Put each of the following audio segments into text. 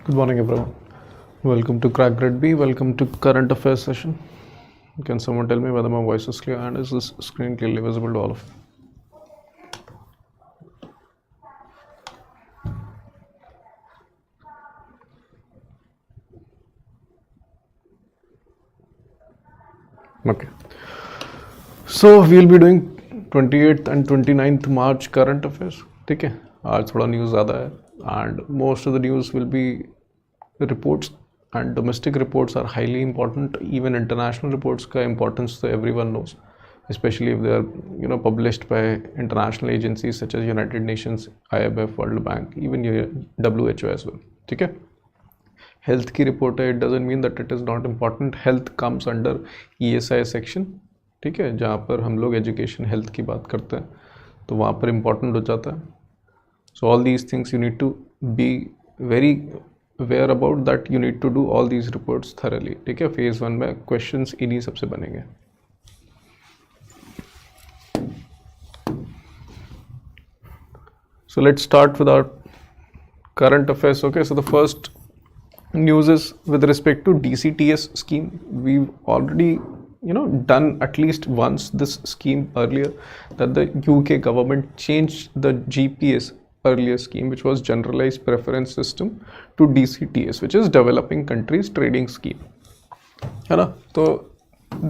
Good morning, everyone. Welcome to Crack Grade B. Welcome to current affairs session. Can someone tell me whether my voice is clear and is this screen clearly visible to all of you? Okay. So we'll be doing 28th and 29th March current affairs. ठीक है, आज थोड़ा news ज़्यादा है and most of the news will be reports and domestic reports are highly important. Even international reports का importance so everyone knows, especially if they are published by international agencies such as United Nations, IMF, World Bank, even WHO as well. ठीक है, health की report है, it doesn't mean that it is not important. Health comes under ESI section. ठीक है, जहाँ पर हम लोग एजुकेशन हेल्थ की बात करते हैं तो वहाँ पर इम्पॉर्टेंट हो जाता है. So all these things you need to be very aware about that. You need to do all these reports thoroughly. ठीक है, फेज़ 1 में क्वेश्चंस इन्हीं सबसे बनेंगे. So let's start with our current affairs. Okay, so the first news is with respect to DCTS scheme. We've already done at least once this scheme earlier, that the UK government changed the GPS earlier scheme, which was generalized preference system, to DCTS, which is developing countries trading scheme. So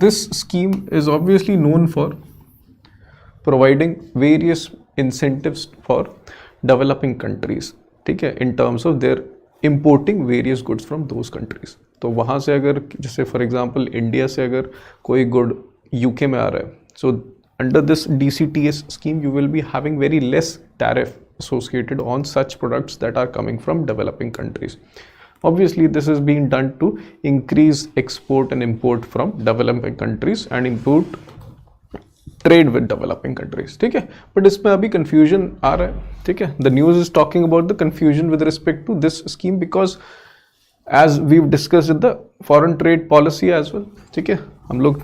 this scheme is obviously known for providing various incentives for developing countries, ठीक है, in terms of their importing various goods from those countries. तो वहाँ से अगर जैसे for example India से अगर कोई गुड यूके में आ रहा है, so under this DCTS scheme you will be having very less tariff associated on such products that are coming from developing countries. Obviously this is being done to increase export and import from developing countries and improve trade with developing countries. ठीक है, but इसमें अभी confusion आ रहा है. ठीक है, the news is talking about the confusion with respect to this scheme because as we discussed the foreign trade policy as well. ठीक है, हम लोग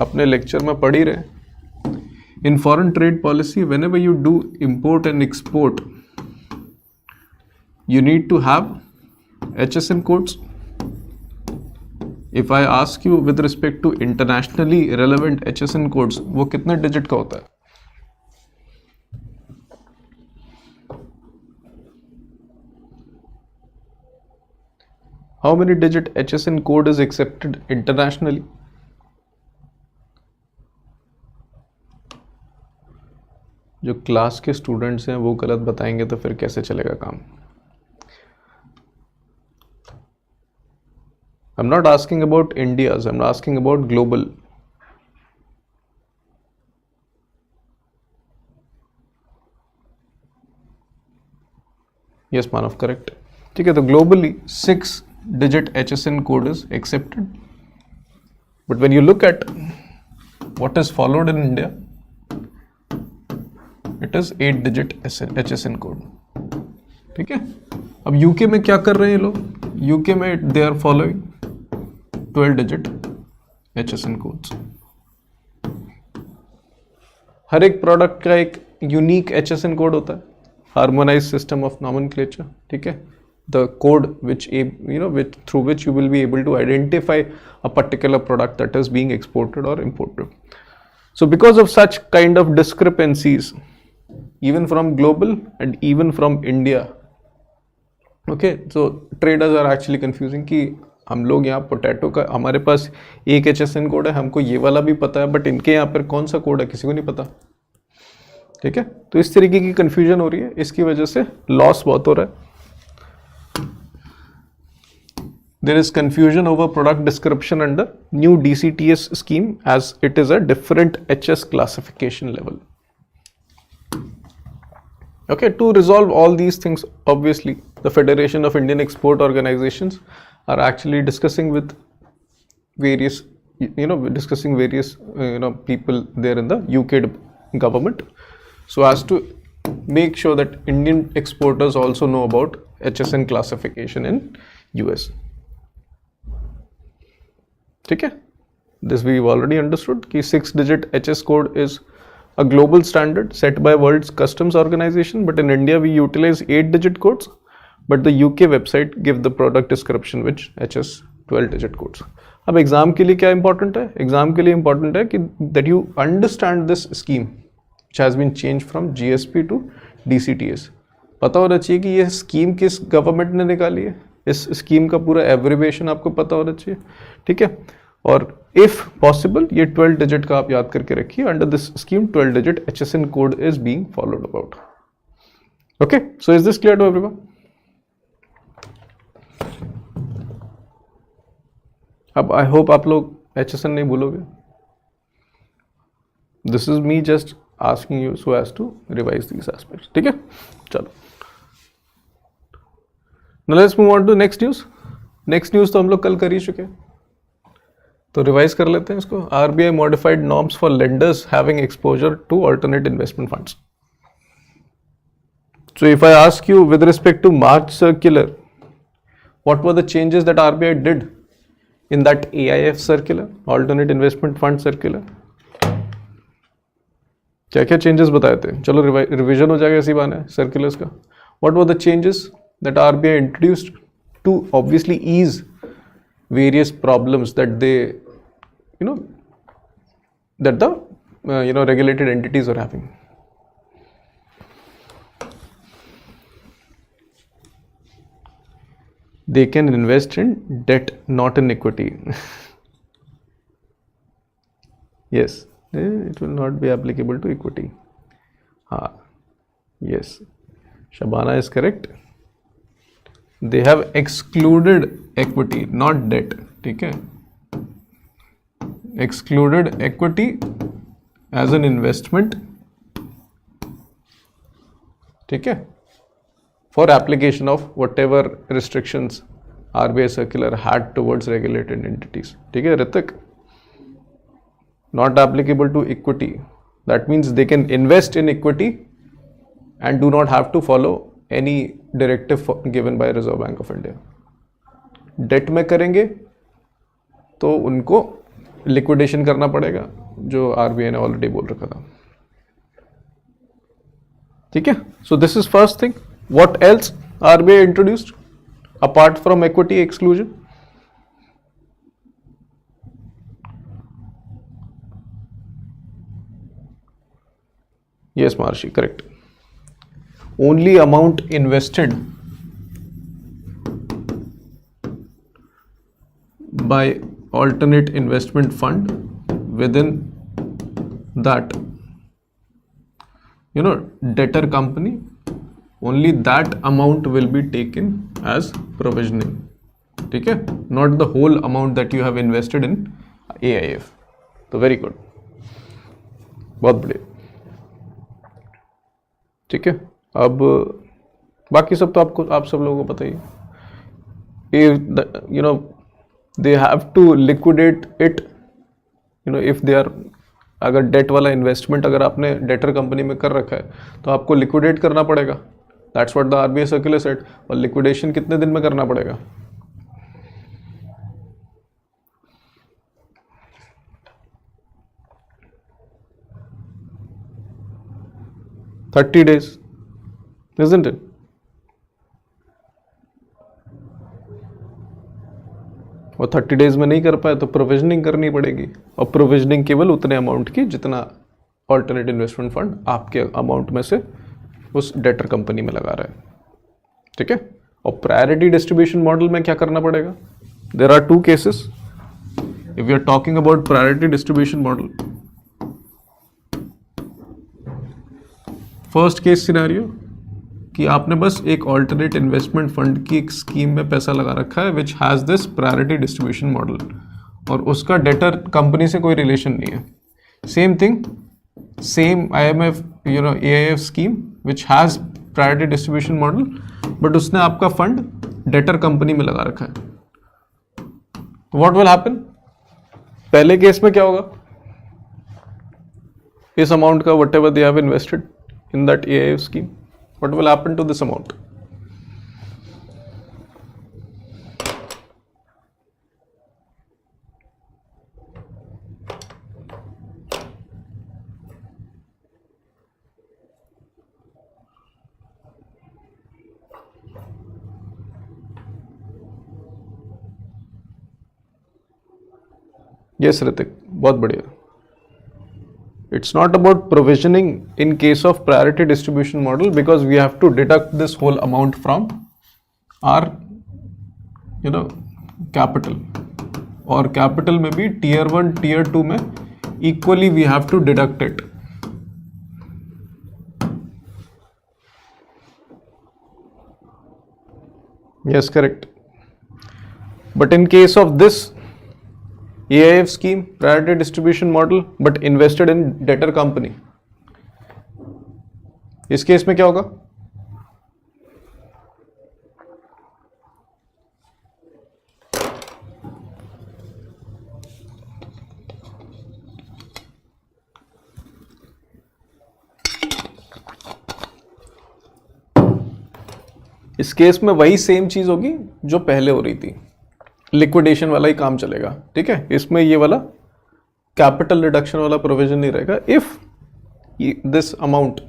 अपने लेक्चर में पढ़ ही रहे. In foreign trade policy whenever you do import and export you need to have HSN codes. If I ask you with respect to internationally relevant HSN codes, वो कितने डिजिट का होता है? How many digit HSN code is accepted internationally? जो class के students हैं वो गलत बताएंगे तो फिर कैसे चलेगा काम? I'm not asking about India's, I'm asking about global. Yes, Manav, correct. ठीक है, तो globally 6-digit HSN code is accepted. But when you look at what is followed in India, it is 8-digit HSN code. ठीक है, अब UK में क्या कर रहे हैं लोग? यूके में they are following 12-digit HSN codes. हर एक प्रोडक्ट का एक यूनिक HSN कोड होता है, हार्मोनाइज्ड सिस्टम ऑफ नॉमेनक्लेचर. ठीक है, the code which through which you will be able to identify a particular product that is being exported or imported. So because of such kind of discrepancies, even from global and even from India, okay, so traders are actually confusing कि हम लोग यहाँ potato का हमारे पास एक HSN code है, हमको ये वाला भी पता है, बट इनके यहाँ पर कौन सा कोड है किसी को नहीं पता. ठीक है, तो इस तरीके की कंफ्यूजन हो रही है, इसकी वजह से लॉस बहुत हो रहा है. There is confusion over product description under new DCTS scheme as it is a different HS classification level. Okay, to resolve all these things, obviously the Federation of Indian Export Organizations are actually discussing with various people there in the UK government, so as to make sure that Indian exporters also know about HSN classification in US. ठीक है, this we've already understood कि 6-digit HS code is a global standard set by World's Customs Organization, but in India we utilize 8-digit codes. but the UK website give the product description which HS 12 digit codes. अब exam के लिए क्या important है? Exam के लिए important है कि that you understand this scheme which has been changed from GSP to DCTS. पता होना चाहिए कि ये स्कीम किस गवर्नमेंट ने निकाली है, इस स्कीम का पूरा एब्रिविएशन आपको पता होना चाहिए, ठीक है। और इफ पॉसिबल ये 12 डिजिट का आप याद करके रखिए। Under this scheme 12 digit HSN code is being followed about. Okay, so is this clear to everyone? अब आई होप आप लोग HSN नहीं भूलोगे। This is me just asking you so as to revise these aspects, ठीक है। चलो, now let's move on to next news. Next news तो हम लोग कल कर ही चुके हैं, तो रिवाइज कर लेते हैं इसको। RBI modified norms for lenders having exposure to alternate investment funds. So if I ask you with respect to March circular, what were the changes that RBI did in that AIF circular, alternate investment fund circular? क्या क्या changes बताए थे? चलो revision हो जाएगा इसी बहाने circulars का। What were the changes that RBI introduced to obviously ease various problems that they, that the regulated entities are having? They can invest in debt, not in equity. Yes, it will not be applicable to equity. Yes, Shabana is correct. They have excluded equity, not debt, ठीक है। Excluded equity as an investment, ठीक है, for application of whatever restrictions RBI circular had towards regulated entities, ठीक है Hrithik. Not applicable to equity, that means they can invest in equity and do not have to follow any directive given by Reserve Bank of India. Debt में करेंगे तो उनको liquidation करना पड़ेगा, जो RBI ने ऑलरेडी बोल रखा था, ठीक है। So this is first thing. What else RBI introduced apart from equity exclusion? Yes Maharshi, correct. Only amount invested by alternate investment fund within that debtor company, only that amount will be taken as provisioning, ठीक है, not the whole amount that you have invested in AIF. तो very good, बहुत बढ़िया, ठीक है। अब बाकी सब तो आप सब लोगों को पता ही है। they have to liquidate it, if they are, अगर डेट वाला इन्वेस्टमेंट अगर आपने डेटर कंपनी में कर रखा है तो आपको लिक्विडेट करना पड़ेगा। That's what the RBI circular said. और लिक्विडेशन कितने दिन में करना पड़ेगा? $30 days, isn't it? और 30 डेज में नहीं कर पाए तो प्रोविजनिंग करनी पड़ेगी, और प्रोविजनिंग केवल उतने अमाउंट की जितना ऑल्टरनेट इन्वेस्टमेंट फंड आपके अमाउंट में से उस डेटर कंपनी में लगा रहा है, ठीक है। और प्रायोरिटी डिस्ट्रीब्यूशन मॉडल में क्या करना पड़ेगा? There are two cases if you are talking about priority distribution model. First case scenario कि आपने बस एक ऑल्टरनेट इन्वेस्टमेंट फंड की एक स्कीम में पैसा लगा रखा है which has this priority distribution model, और उसका डेटर कंपनी से कोई रिलेशन नहीं है। Same thing, same IMF AIF scheme which has priority distribution model, but उसने आपका फंड डेटर कंपनी में लगा रखा है। What will happen? पहले केस में क्या होगा? इस अमाउंट का what ever they have invested in that AIF scheme, what will happen to this amount? Yes Hrithik, बहुत बढ़िया. It's not about provisioning in case of priority distribution model because we have to deduct this whole amount from our capital, और capital में भी tier 1 tier 2 में equally we have to deduct it. Yes, correct. But in case of this AIF scheme, priority distribution model, but invested in debtor company, इस case में क्या होगा? इस case में वही सेम चीज होगी जो पहले हो रही थी, लिक्विडेशन वाला ही काम चलेगा. ठीक है, इसमें ये वाला कैपिटल रिडक्शन वाला प्रोविजन नहीं रहेगा. If this amount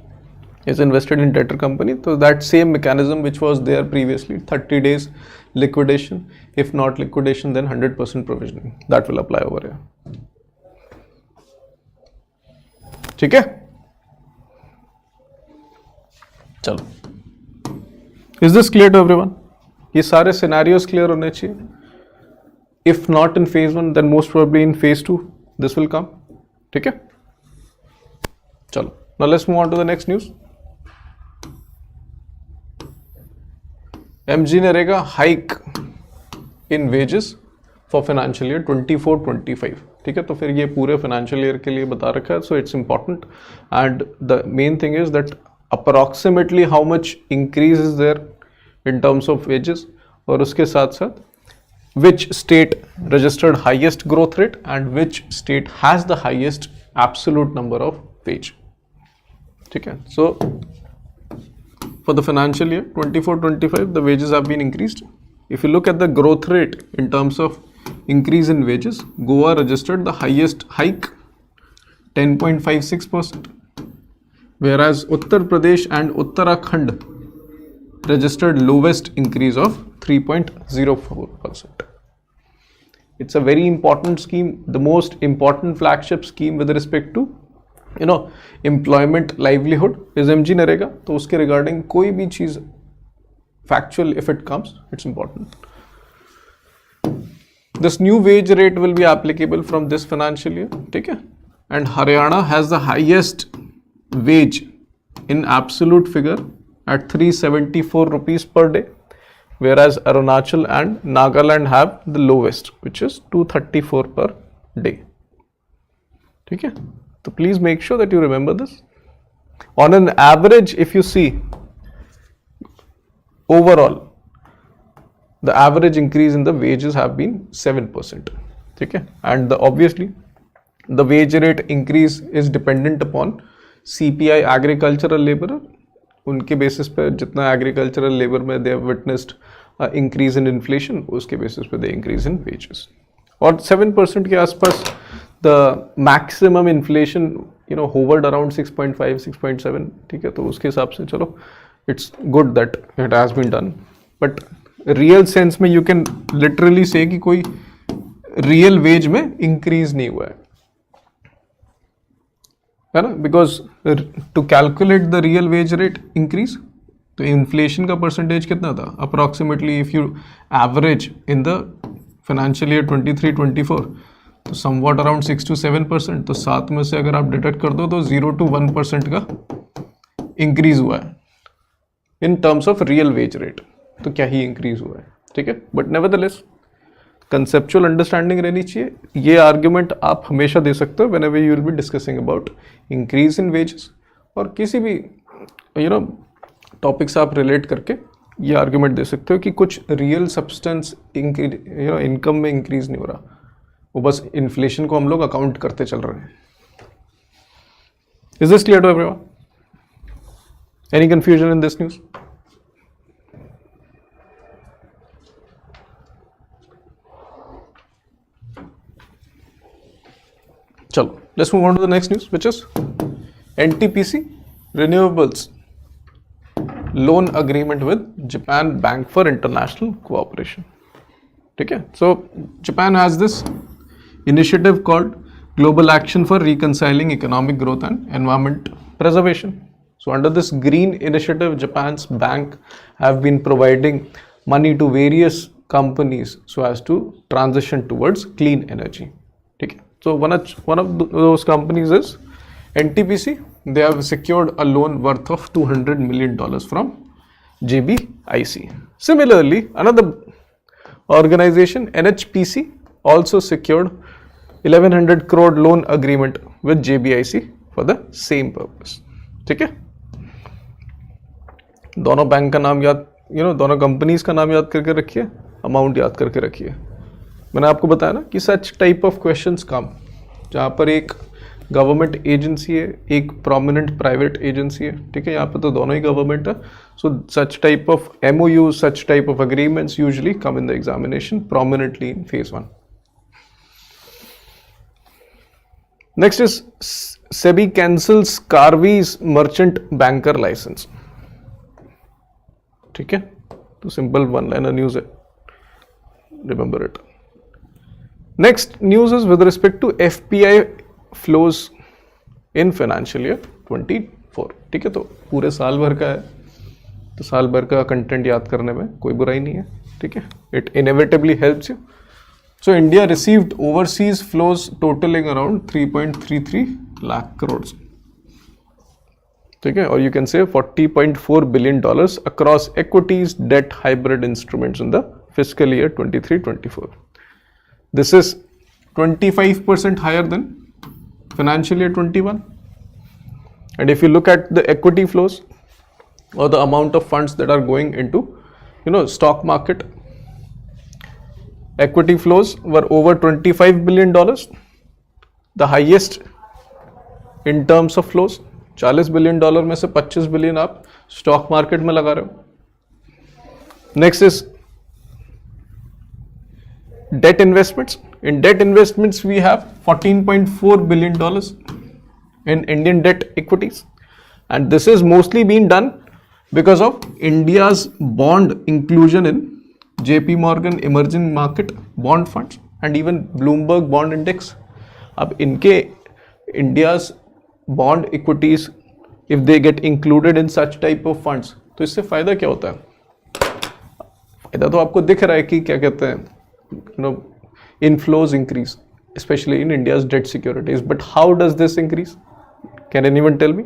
is invested in debtor company, तो that same mechanism which was there previously, 30 days liquidation, if not liquidation then 100% provisioning, that will apply over here. ठीक है, चलो. Is this clear to everyone? ये सारे scenarios clear होने चाहिए. If not in phase 1, then most probably in phase 2 this will come. ठीक है, चलो. Now let's move on to the next news. MG ने रहेगा hike in wages for financial year 24-25. ठीक है, तो फिर ये पूरे financial year के लिए बता रखा है, so it's important. And the main thing is that approximately how much increase is there in terms of wages, और उसके साथ साथ which state registered highest growth rate and which state has the highest absolute number of wage. ठीक है, so for the financial year 24-25 the wages have been increased. If you look at the growth rate in terms of increase in wages, Goa registered the highest hike, 10.56%, whereas Uttar Pradesh and Uttarakhand registered lowest increase of 3.04%. It's a very important scheme, the most important flagship scheme with respect to employment livelihood is MG NREGA. तो उसके regarding कोई भी चीज factual if it comes, it's important. This new wage rate will be applicable from this financial year. ठीक है, and Haryana has the highest wage in absolute figure at 374 rupees per day, whereas Arunachal and Nagaland have the lowest, which is 234 per day. ठीक है, तो please make sure that you remember this. On an average, if you see overall, the average increase in the wages have been 7%. ठीक है, and obviously the wage rate increase is dependent upon CPI agricultural laborer. उनके basis पे जितना agricultural labour में they have witnessed increase in inflation, उसके basis पे they increase in wages. और 7% के आसपास the maximum inflation hovered around 6.5 6.7. ठीक है, तो उसके हिसाब से चलो, it's good that it has been done. But real sense में यू कैन लिटरली से कि कोई रियल वेज में इंक्रीज नहीं हुआ है ना, because to calculate the real wage rate increase, तो इन्फ्लेशन का परसेंटेज कितना था approximately, if you average in the financial year 23-24, तो समवॉट अराउंड 6 to 7%. तो 7 में से अगर आप डिडक्ट कर दो तो 0 to 1% का इंक्रीज हुआ है इन terms of real wage rate. तो क्या ही इंक्रीज हुआ है. ठीक है, बट नेवरदलेस कंसेप्चुअल अंडरस्टैंडिंग रहनी चाहिए. ये आर्ग्यूमेंट आप हमेशा दे सकते हो when ever you will be discussing about increase in wages, और किसी भी टॉपिक से आप रिलेट करके ये आर्ग्यूमेंट दे सकते हो कि कुछ रियल सब्सटेंस इनकम में इंक्रीज नहीं हो रहा, वो बस इन्फ्लेशन को हम लोग अकाउंट करते चल रहे हैं. Is this clear to everyone? Any confusion in this news? चलो, let's move on to the next news, which is NTPC renewables loan agreement with Japan Bank for International Cooperation. ठीक है, so Japan has this initiative called Global Action for Reconciling Economic Growth and Environment Preservation. So under this green initiative, Japan's bank have been providing money to various companies so as to transition towards clean energy. Okay. So one of those companies is NTPC. They have secured a loan worth of $200 million from JBIC. Similarly, another organization, NHPC, also secured 1100 crore loan agreement with JBIC for the same purpose. ठीक है, दोनों bank का नाम याद, दोनों companies का नाम याद करके रखिए, अमाउंट याद करके रखिए. मैंने आपको बताया ना कि सच टाइप ऑफ क्वेश्चंस कम, जहाँ पर एक गवर्नमेंट एजेंसी है, एक प्रोमिनेंट प्राइवेट एजेंसी है. ठीक है, यहाँ पे तो दोनों ही गवर्नमेंट है. So such type of MOU, such type of agreements usually come in the examination prominently in phase 1. Next is SEBI cancels Carvey's merchant banker license. ठीक है, तो सिंपल वन लाइनर न्यूज है, remember it. Next news is with respect to FPI flows in financial year 24. ठीक है, तो पूरे साल भर का है, तो साल भर का कंटेंट याद करने में कोई बुराई नहीं है. ठीक है, it inevitably helps you. So India received overseas flows totalling around 3.33 lakh crore. ठीक है, और you can say $40.4 billion across equities, debt, hybrid instruments in the fiscal year 23-24. This is 25% higher than financial year 21. And if you look at the equity flows or the amount of funds that are going into stock market, equity flows were over $25 billion, the highest in terms of flows. $40 billion में से $25 billion आप stock market में लगा रहे हो. Next is debt investments. In debt investments, we have $14.4 billion in Indian debt equities, and this is mostly being done because of India's bond inclusion in JP Morgan Emerging Market Bond Funds and even Bloomberg Bond Index. अब इनके India's bond equities, if they get included in such type of funds, तो इससे फायदा क्या होता है? फायदा तो आपको दिख रहा है कि क्या कहते हैं, inflows increase, especially in India's debt securities. But how does this increase? Can anyone tell me?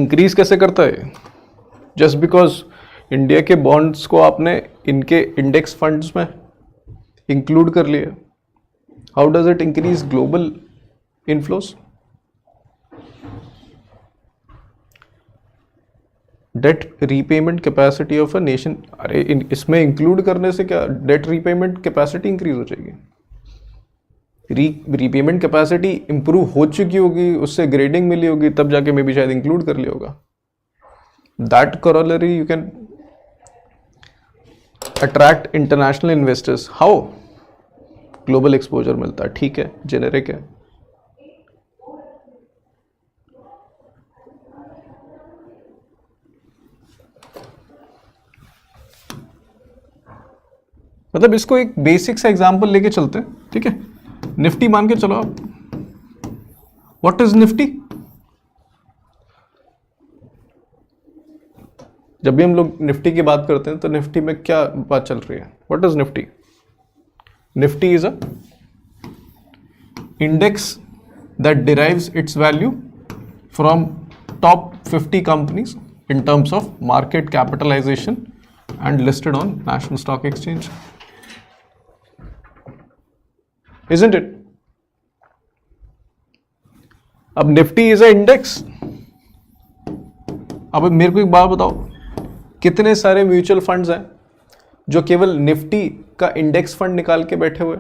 Increase कैसे करता है? Just because इंडिया के bonds को आपने इनके index funds में include कर लिया, how does it increase global inflows? Debt repayment capacity of a nation. अरे इसमें इंक्लूड करने से क्या डेट रीपेमेंट कैपेसिटी इंक्रीज हो जाएगी? रीपेमेंट कैपेसिटी इंप्रूव हो चुकी होगी, उससे ग्रेडिंग मिली होगी, तब जाके मे भी शायद इंक्लूड कर लिया होगा. That corollary you can attract international investors. How? Global exposure मिलता है. ठीक है, जेनेरिक है. मतलब इसको एक बेसिक सा एग्जांपल लेके चलते हैं. ठीक है, निफ्टी मान के चलो आप. What is Nifty? जब भी हम लोग निफ्टी की बात करते हैं तो निफ्टी में क्या बात चल रही है? What is Nifty? Nifty is a index that derives its value from top 50 companies in terms of market capitalisation and listed on national stock exchange. Isn't it? अब निफ्टी इज अ इंडेक्स. अब मेरे को एक बात बताओ, कितने सारे म्यूचुअल फंड्स हैं जो केवल निफ्टी का इंडेक्स फंड निकाल के बैठे हुए?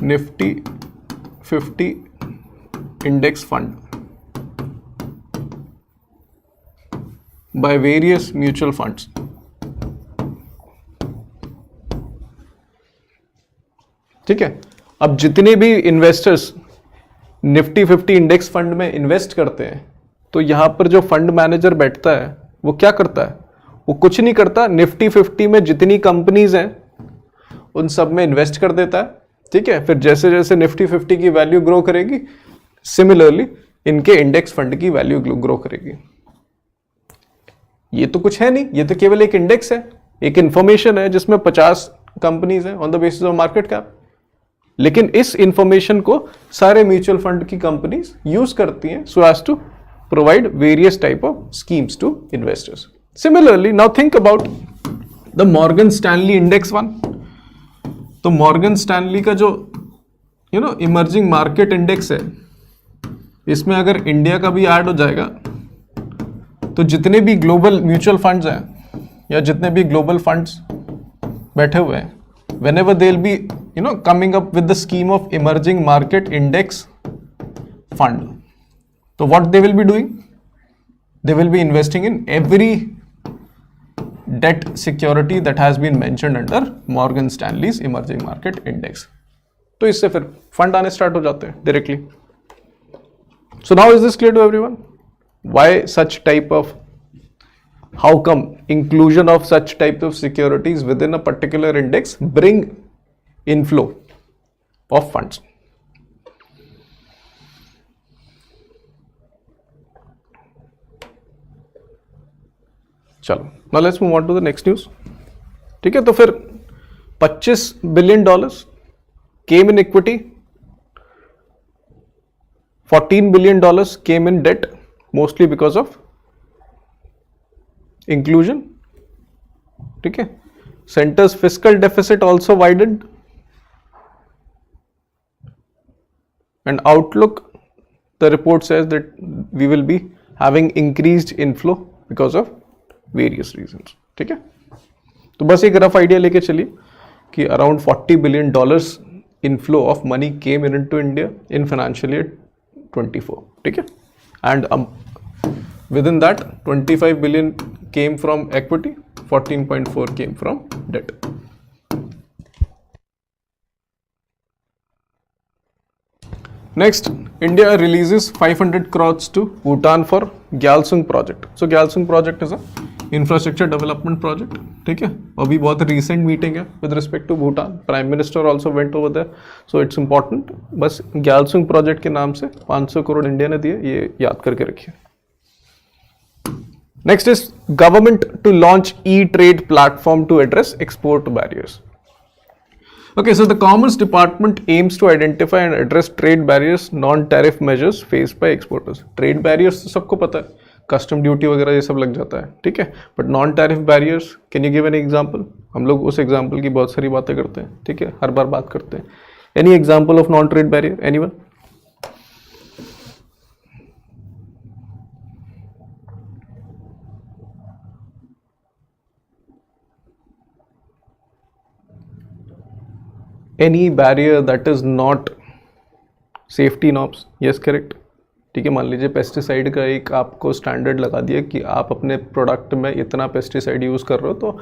Nifty 50 index fund by various mutual funds. ठीक है, अब जितने भी इन्वेस्टर्स निफ्टी 50 इंडेक्स फंड में इन्वेस्ट करते हैं, तो यहां पर जो फंड मैनेजर बैठता है वो क्या करता है? वो कुछ नहीं करता, निफ्टी 50 में जितनी कंपनीज हैं उन सब में इन्वेस्ट कर देता है, ठीक है। फिर जैसे जैसे निफ्टी 50 की वैल्यू ग्रो करेगी, सिमिलरली इनके इंडेक्स फंड की वैल्यू ग्रो करेगी। ये तो कुछ है नहीं, ये तो केवल एक इंडेक्स है, एक इंफॉर्मेशन है जिसमें 50 कंपनीज हैं on the basis of market cap. लेकिन इस इंफॉर्मेशन को सारे म्यूचुअल फंड की कंपनीज यूज करती हैं so as to provide various type of schemes to investors. Similarly now think about the Morgan Stanley index one. तो Morgan Stanley का जो इमर्जिंग मार्केट इंडेक्स है, इसमें अगर इंडिया का भी ऐड हो जाएगा तो जितने भी ग्लोबल म्यूचुअल फंड्स हैं या जितने भी ग्लोबल फंड्स बैठे हुए हैं, whenever they'll be coming up with the scheme of emerging market index fund, so what they will be doing, they will be investing in every debt security that has been mentioned under Morgan Stanley's emerging market index. तो इससे फिर fund आने start हो जाते हैं directly. So now is this clear to everyone? Why such type of, how come inclusion of such type of securities within a particular index bring inflow of funds? चलो, now let's move on to the next news. ठीक है, तो फिर $25 billion came in equity, $14 billion came in debt, mostly because of inclusion. ठीक है, center's fiscal deficit also widened, and outlook, the report says that we will be having increased inflow because of various reasons. ठीक है, तो बस एक rough idea लेके चलिए कि around $40 billion inflow of money came into India in financial year 24. ठीक है, and within that 25 billion came from equity, 14.4 came from debt. Next, India releases 500 crores to Bhutan for Gyalsung project. So Gyalsung project is a infrastructure development project. ठीक है, अभी बहुत recent meeting है with respect to Bhutan. Prime Minister also went over there, so it's important. बस Gyalsung project के नाम से 500 crore India ने दिए, ये याद करके रखिए. Next is government to launch e-trade platform to address export barriers. Okay, so the Commerce Department aims to identify and address trade barriers, non-tariff measures faced by exporters. Trade barriers तो सबको पता है, कस्टम ड्यूटी वगैरह ये सब लग जाता है, ठीक है, but non tariff barriers, can you give an example? हम लोग उस एग्जांपल की बहुत सारी बातें करते हैं, ठीक है, हर बार बात करते हैं. Any example of non trade barrier, anyone? Any barrier that is not safety norms? Yes, correct. ठीक है, मान लीजिए पेस्टिसाइड का एक आपको स्टैंडर्ड लगा दिया कि आप अपने प्रोडक्ट में इतना पेस्टिसाइड यूज़ कर रहे हो तो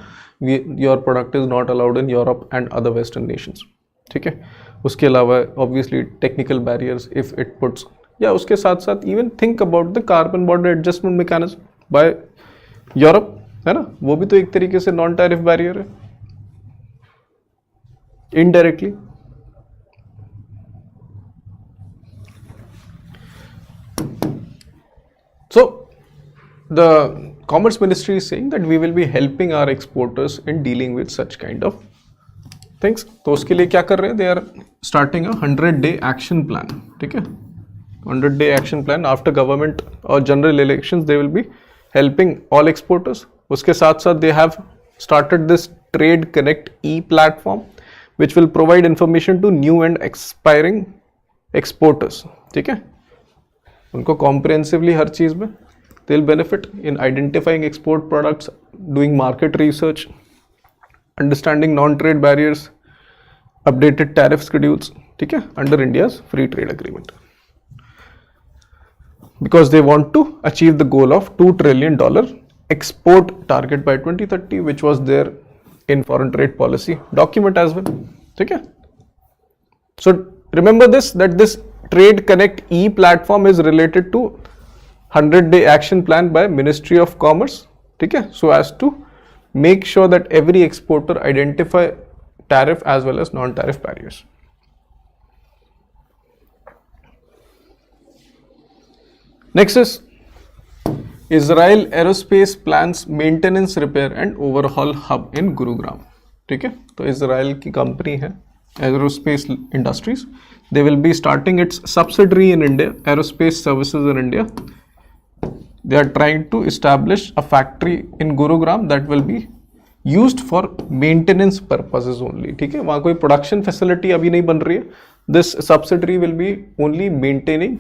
your product is not allowed in Europe and other western Nations. ठीक है, उसके अलावा obviously technical barriers if it puts, या उसके साथ साथ even think about the carbon border adjustment mechanism bye Europe, है ना, वो भी तो एक तरीके से नॉन टैरिफ बैरियर है indirectly. So the Commerce Ministry is saying that we will be helping our exporters in dealing with such kind of things. तो उसके लिए क्या कर रहे हैं? They are starting a 100-day action plan. ठीक है, 100-day action plan after government or general elections. They will be helping all exporters. उसके साथ साथ they have started this Trade Connect e-platform which will provide information to new and expiring exporters. ठीक है, उनको comprehensively हर चीज़ में they'll benefit in identifying export products, doing market research, understanding non-trade barriers, updated tariff schedules. ठीक है, under India's free trade agreement, because they want to achieve the goal of $2 trillion export target by 2030, which was there in foreign trade policy document as well. ठीक है, so remember this, that this Trade Connect e platform is related to 100-day action plan by Ministry of Commerce. ठीक है, so as to make sure that every exporter identify tariff as well as non-tariff barriers. Next is Israel Aerospace plans maintenance, repair and overhaul hub in Gurugram. ठीक है, तो Israel की company है Aerospace Industries. They will be starting its subsidiary in India, Aerospace Services in India. They are trying to establish a factory in Gurugram that will be used for maintenance purposes only. ठीक है, वहाँ कोई production facility अभी नहीं बन रही है. This subsidiary will be only maintaining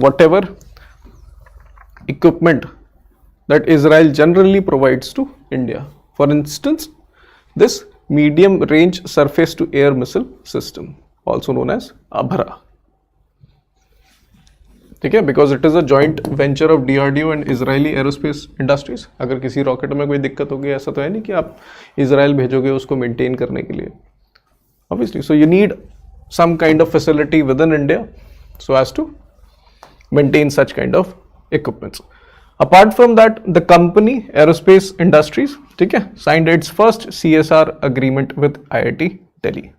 whatever equipment that Israel generally provides to India. For instance, this medium range surface to air missile system, also known as ABHRA. ठीक है, because it is a joint venture of DRDO and Israeli Aerospace Industries. अगर किसी rocket में कोई दिक्कत होगी, ऐसा तो है नहीं कि आप इजराइल भेजोगे उसको मेंटेन करने के लिए. Obviously, so you need some kind of facility within India so as to maintain such kind of equipments. Apart from that, the company Aerospace Industries, ठीक है, signed its first CSR agreement with IIT Delhi.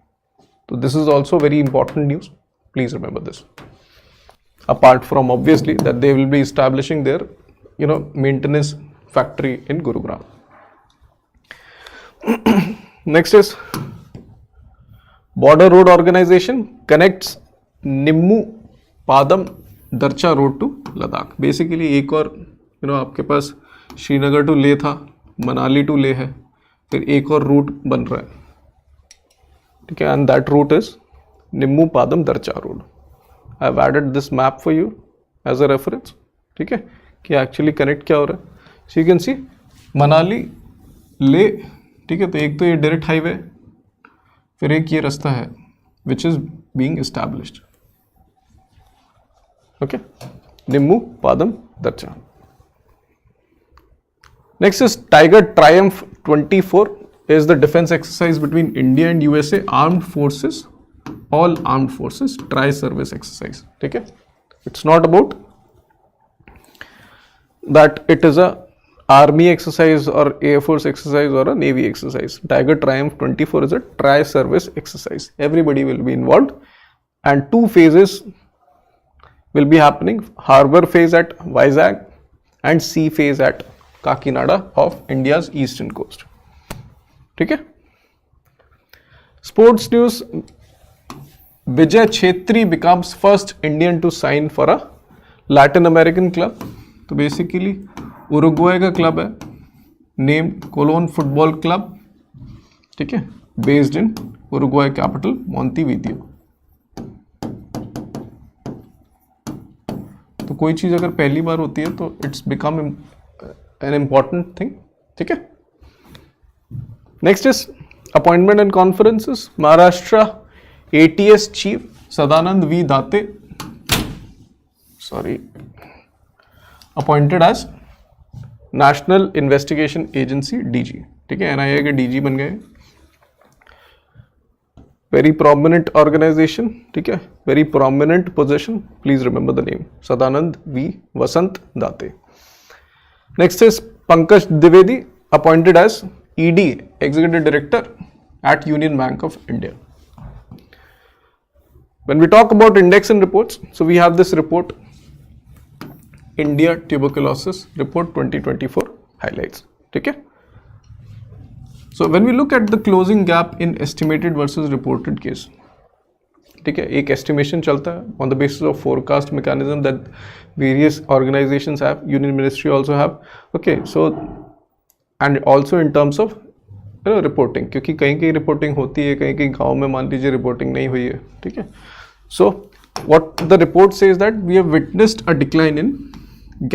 So this is also very important news. Please remember this. Apart from obviously that they will be establishing their, maintenance factory in Gurugram. Next is Border Road Organization connects Nimmu Padam Darcha Road to Ladakh. Basically एक और आपके पास Srinagar to ले था, Manali to ले है, फिर एक और रूट बन रहा है. ठीक है, and that route is Nimmu Padam Darcha road. I have added this map for you as a reference. ठीक है, कि एक्चुअली कनेक्ट क्या हो रहा है. So you can see Manali Leh. ठीक है, तो एक तो ये डायरेक्ट हाईवे, फिर एक ये रास्ता है which is being established. Okay, Nimmu Padam Darcha. Next is Tiger Triumph 24 is the defense exercise between India and USA armed forces, all armed forces tri-service exercise. ठीक है, it's not about that it is a army exercise or air force exercise or a navy exercise. Tiger Triumph 24 is a tri-service exercise. Everybody will be involved and 2 phases will be happening. Harbor phase at Vizag and sea phase at Kakinada of India's eastern coast. ठीक है. Sports news. Vijay Chetri becomes first Indian to sign for a Latin American club. तो basically Uruguay का club है, named colon football club. ठीक है, based in Uruguay capital मोंटेविडियो. तो कोई चीज अगर पहली बार होती है तो it's become an important thing. ठीक है. Next is appointment and conferences. Maharashtra ATS Chief Sadanand V. Date, appointed as National Investigation Agency DG. ठीक है, NIA के DG बन गए. Very prominent organization. ठीक है, very prominent position. Please remember the name Sadanand V. Vasant Date. Next is Pankaj Dwivedi, appointed as ED, Executive Director at Union Bank of India. When we talk about index and reports, so we have this report, India Tuberculosis Report 2024 highlights. ठीक है. So when we look at the closing gap in estimated versus reported case, ठीक है, एक estimation चलता है on the basis of forecast mechanism that various organizations have, union ministry also have. Okay, so and also in terms of reporting, क्योंकि कहीं reporting होती है, कहीं गांव में मान लीजिए reporting नहीं हुई है. ठीक है. So what the report says that we have witnessed a decline in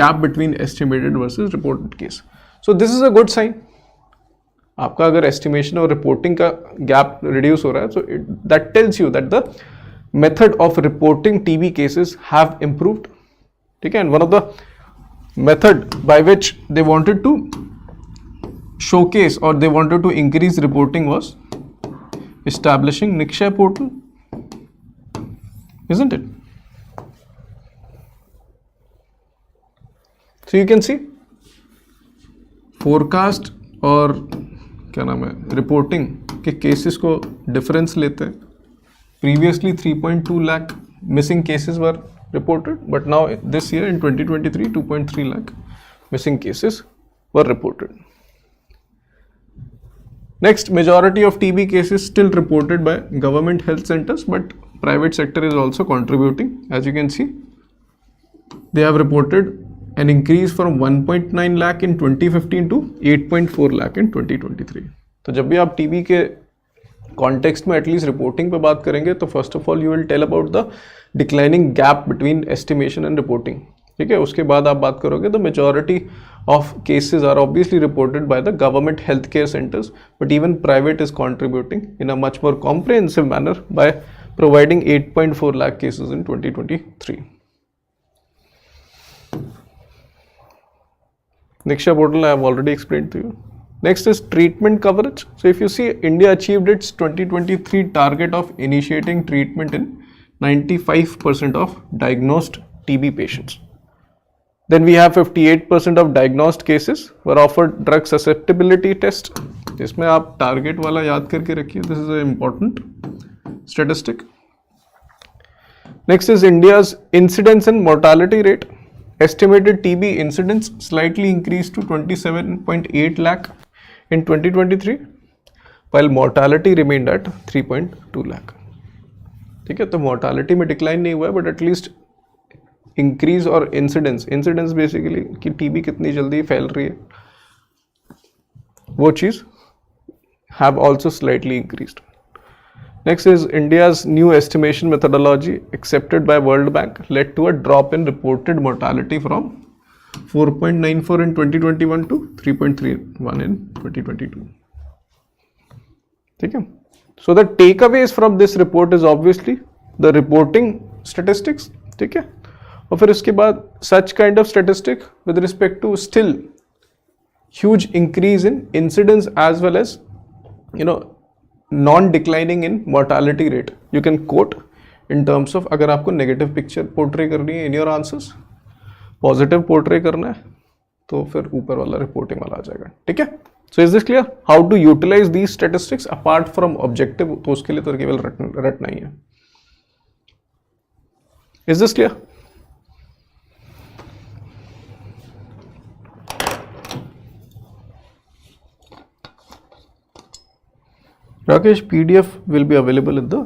gap between estimated versus reported case. So this is a good sign. आपका अगर estimation और reporting का gap reduce हो रहा है, so that tells you that the method of reporting TB cases have improved. ठीक है, and one of the method by which they wanted to showcase or they wanted to increase reporting was establishing Nikshay portal, isn't it? So you can see forecast or क्या नाम है, reporting के cases को difference लेते हैं. Previously 3.2 lakh missing cases were reported, but now this year in 2023 2.3 lakh missing cases were reported. Next, majority of TB cases still reported by government health centers, but private sector is also contributing. As you can see, they have reported an increase from 1.9 lakh in 2015 to 8.4 lakh in 2023. तो जब भी आप TB के context में at least reporting पे बात करेंगे तो first of all you will tell about the declining gap between estimation and reporting. ठीक है, उसके बाद आप बात करोगे the majority of cases are obviously reported by the government healthcare centers, but even private is contributing in a much more comprehensive manner by providing 8.4 lakh cases in 2023. Niksha portal I have already explained to you. Next is treatment coverage. So if you see, India achieved its 2023 target of initiating treatment in 95% of diagnosed TB patients. Then we have 58% of diagnosed cases were offered drug susceptibility test. इसमें आप target वाला याद करके रखिए. This is an important statistic. Next is India's incidence and mortality rate. Estimated TB incidence slightly increased to 27.8 lakh in 2023, while mortality remained at 3.2 lakh. ठीक है, तो mortality में decline नहीं हुआ है, but at least इंक्रीज और incidence basically कि TB कितनी जल्दी फैल रही है, वो चीज have also slightly increased. Next is India's new estimation methodology accepted by World Bank led to a drop in reported mortality from 4.94 in 2021 to 3.31 in 2022. ठीक है, so the takeaways from this report is obviously the reporting statistics. ठीक है, और फिर उसके बाद such kind of statistic with respect to still huge increase in incidence as well as non declining in mortality rate you can quote in terms of. अगर आपको negative picture portray करनी है in your answers, positive portray करना है, तो फिर ऊपर वाला रिपोर्टिंग वाला आ जाएगा. ठीक है, so is this clear how to utilise these statistics apart from objective. तो उसके लिए तो केवल रटना ही है. Is this clear? Rakesh, PDF will be available in the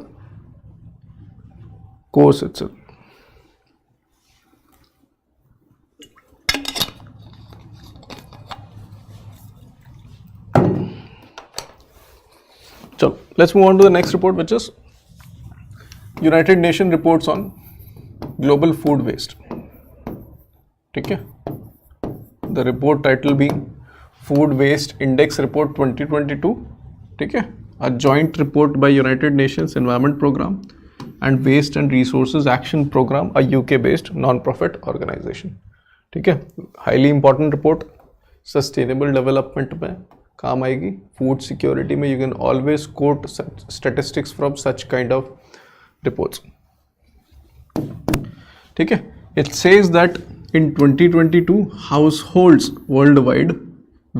course itself. So let's move on to the next report, which is United Nations reports on global food waste. ठीक है, the report title being Food Waste Index Report 2022. ठीक है, a joint report by United Nations Environment Program and Waste and Resources Action Program, a UK-based non-profit organization. ठीक है, highly important report, sustainable development में काम आएगी. Food security में you can always quote statistics from such kind of reports. ठीक है, it says that in 2022 households worldwide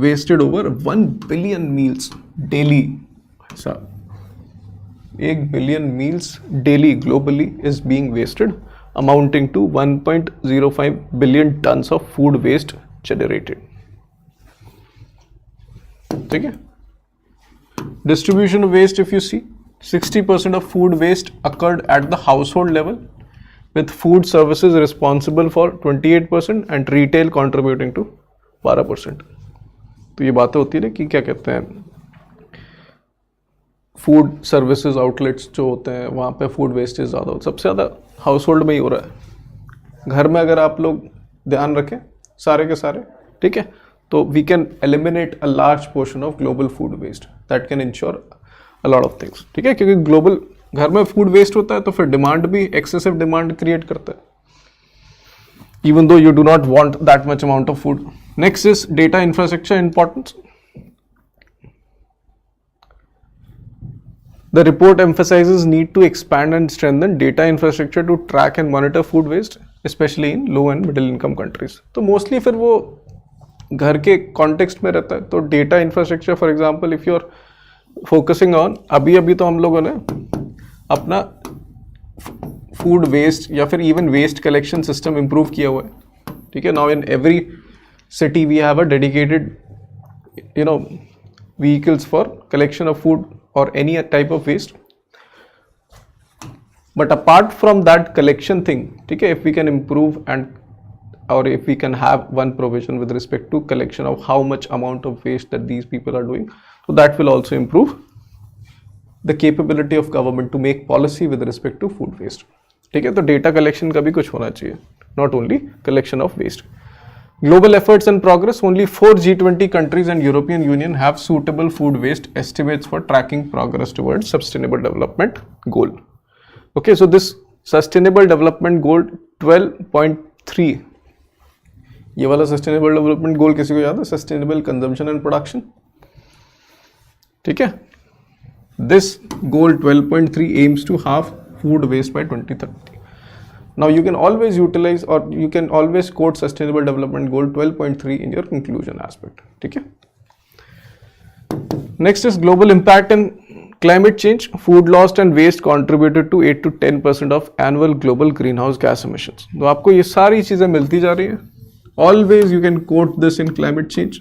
wasted over 1 billion meals daily. 1 billion meals daily globally is being wasted, amounting to 1.05 billion tons of food waste generated. ठीक है, distribution of waste, if you see, 60% of food waste occurred at the household level, with food services responsible for 28% and retail contributing to 12%. तो ये बातें होती है ना कि क्या कहते हैं, फूड सर्विसेज आउटलेट्स जो होते हैं वहाँ पे फूड वेस्टेज ज़्यादा होता है. सबसे ज़्यादा हाउस होल्ड में ही हो रहा है. घर में अगर आप लोग ध्यान रखें सारे के सारे, ठीक है, तो we can eliminate a large portion of global food waste that can ensure a lot of things. ठीक है, क्योंकि ग्लोबल घर में फूड वेस्ट होता है तो फिर डिमांड भी एक्सेसिव डिमांड क्रिएट करता है, even though you do not want that much amount of food. Next is data infrastructure importance. The report emphasizes need to expand and strengthen data infrastructure to track and monitor food waste, especially in low and middle income countries. तो mostly फिर वो घर के context में रहता है। तो data infrastructure for example if you are focusing on, अभी तो हम लोगों ने अपना फूड वेस्ट या फिर even waste collection system improve किया हुआ है, ठीक है। Now in every city we have a dedicated vehicles for collection of food or any type of waste. But apart from that collection thing, okay, if we can improve or if we can have one provision with respect to collection of how much amount of waste that these people are doing, so that will also improve the capability of government to make policy with respect to food waste. ठीक है, तो data collection का भी कुछ होना चाहिए, not only collection of waste. Global efforts and progress, only 4 G20 countries and European Union have suitable food waste estimates for tracking progress towards sustainable development goal. Okay, so this sustainable development goal 12.3, ये वाला sustainable development goal किसी को याद है? Sustainable consumption and production, ठीक है। This goal 12.3 aims to halve food waste by 2030. Now you can always utilize or you can always quote sustainable development goal 12.3 in your conclusion aspect, ठीक है। Next is global impact and climate change. Food loss and waste contributed to 8 to 10% of annual global greenhouse gas emissions. तो आपको ये सारी चीजें मिलती जा रही हैं। Always you can quote this in climate change.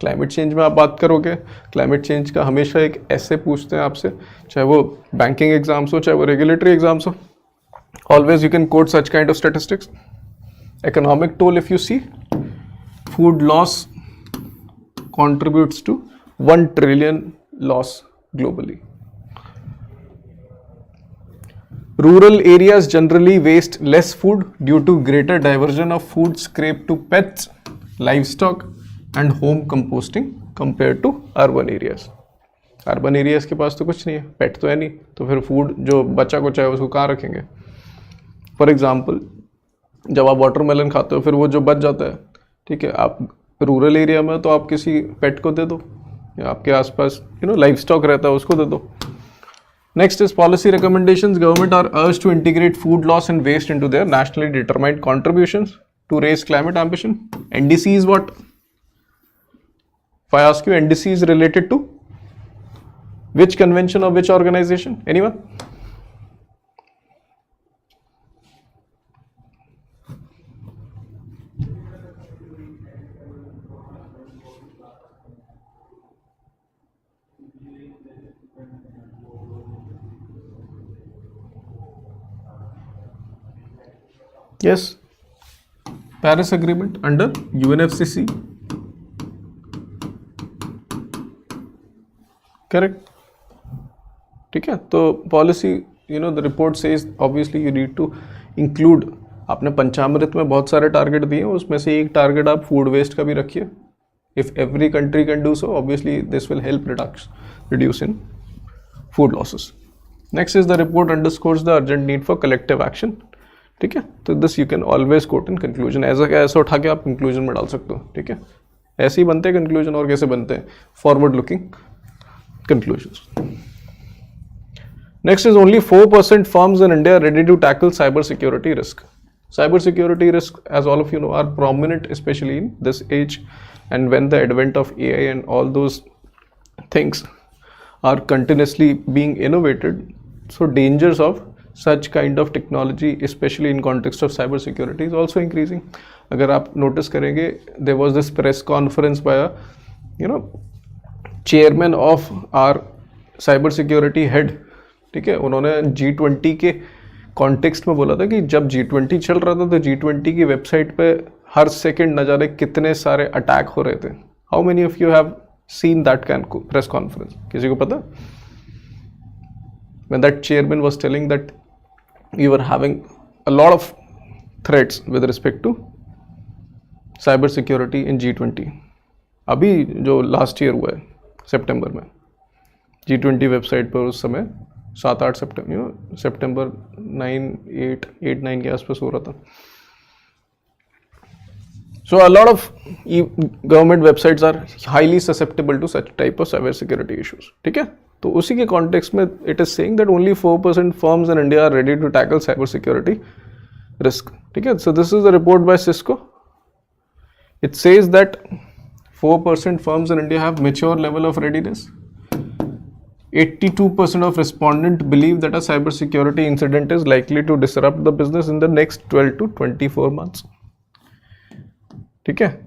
Climate change में आप बात करोगे, क्लाइमेट चेंज का हमेशा एक ऐसे पूछते हैं आपसे, चाहे वो बैंकिंग एग्जाम्स हो चाहे वो रेगुलेटरी एग्जाम्स हो। Always you can quote such kind of statistics. Economic toll, if you see, food loss contributes to 1 trillion loss globally. Rural areas generally waste less food due to greater diversion of food scrape to pets, livestock and home composting compared to urban areas. Urban areas के पास तो कुछ नहीं है, पेट तो है नहीं, तो फिर फूड जो बचा कुछ है उसको कहाँ रखेंगे। फॉर एग्जाम्पल जब आप वाटरमेलन खाते हो फिर वो जो बच जाता है, ठीक है, आप रूरल एरिया में तो आप किसी पेट को दे दो या आपके आसपास लाइव स्टॉक रहता है उसको दे दो। Next is policy recommendations. Government are urged to integrate food loss and waste into their nationally determined contributions to raise climate ambition. NDC is what? If I ask you, NDC is related to which convention or which organization? Anyone? Yes, Paris Agreement under UNFCCC. Correct, ठीक है। तो policy the report says obviously you need to include, आपने पंचामृत में बहुत सारे target दिए हैं, उसमें से एक टारगेट आप फूड वेस्ट का भी रखिए। If every country can do so obviously this will help reduce in food losses. Next is the report underscores the urgent need for collective action, ठीक है। तो this you can always quote in conclusion, ऐसा उठा के आप conclusion में डाल सकते हो, ठीक है। ऐसे ही बनते हैं कंक्लूजन, और कैसे बनते हैं? Forward looking conclusions. Next is only 4% firms in India are ready to tackle cyber security risk. Cyber security risk, as all of you know, are prominent especially in this age, and when the advent of AI and all those things are continuously being innovated, so dangers of such kind of technology, especially in context of cyber security, is also increasing. अगर आप notice करेंगे, there was this press conference by a chairman of or cyber security head, ठीक है, उन्होंने G20 के context में बोला था कि जब G20 चल रहा था तो G20 की वेबसाइट पे हर सेकंड न जाने कितने सारे अटैक हो रहे थे। How many of you have seen that press conference? किसी को पता? When that chairman was telling that we were having a lot of threats with respect to cyber security in G20, अभी जो लास्ट ईयर हुआ है सितंबर में G20 website पर उस समय 7-8 सितंबर 9 के आसपास हो रहा था। So a lot of government websites are highly susceptible to such type of cyber security issues, ठीक है। तो उसी के कॉन्टेक्स्ट में it is saying that only 4% firms in India are ready to tackle cyber security risk, ठीक है। So this is a report by Cisco. It says that 4% firms in India have mature level of readiness. 82% of respondents believe that a cybersecurity incident is likely to disrupt the business in the next 12 to 24 months. Okay?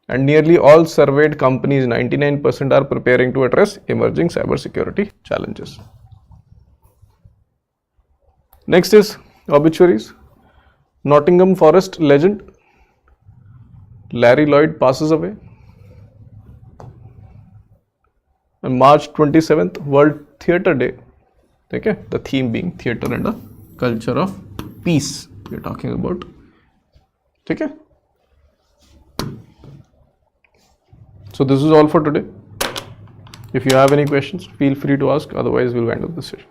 And nearly all surveyed companies, 99%, are preparing to address emerging cybersecurity challenges. Next is obituaries. Nottingham Forest legend Larry Lloyd passes away. On March 27th, World Theatre Day. Okay? The theme being theatre and a culture of peace. We are talking about. Okay? So this is all for today. If you have any questions, feel free to ask. Otherwise, we'll wind up this session.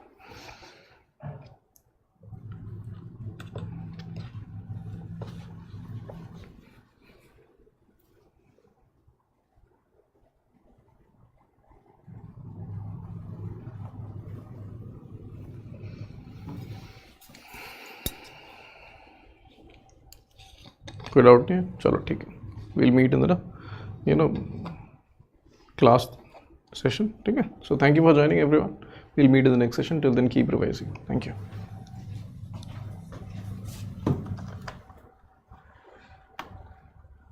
कोई doubt नहीं है, चलो ठीक है, we'll meet in the class session. ठीक है, so thank you for joining everyone. We'll meet in the next session. Till then, keep revising. Thank you.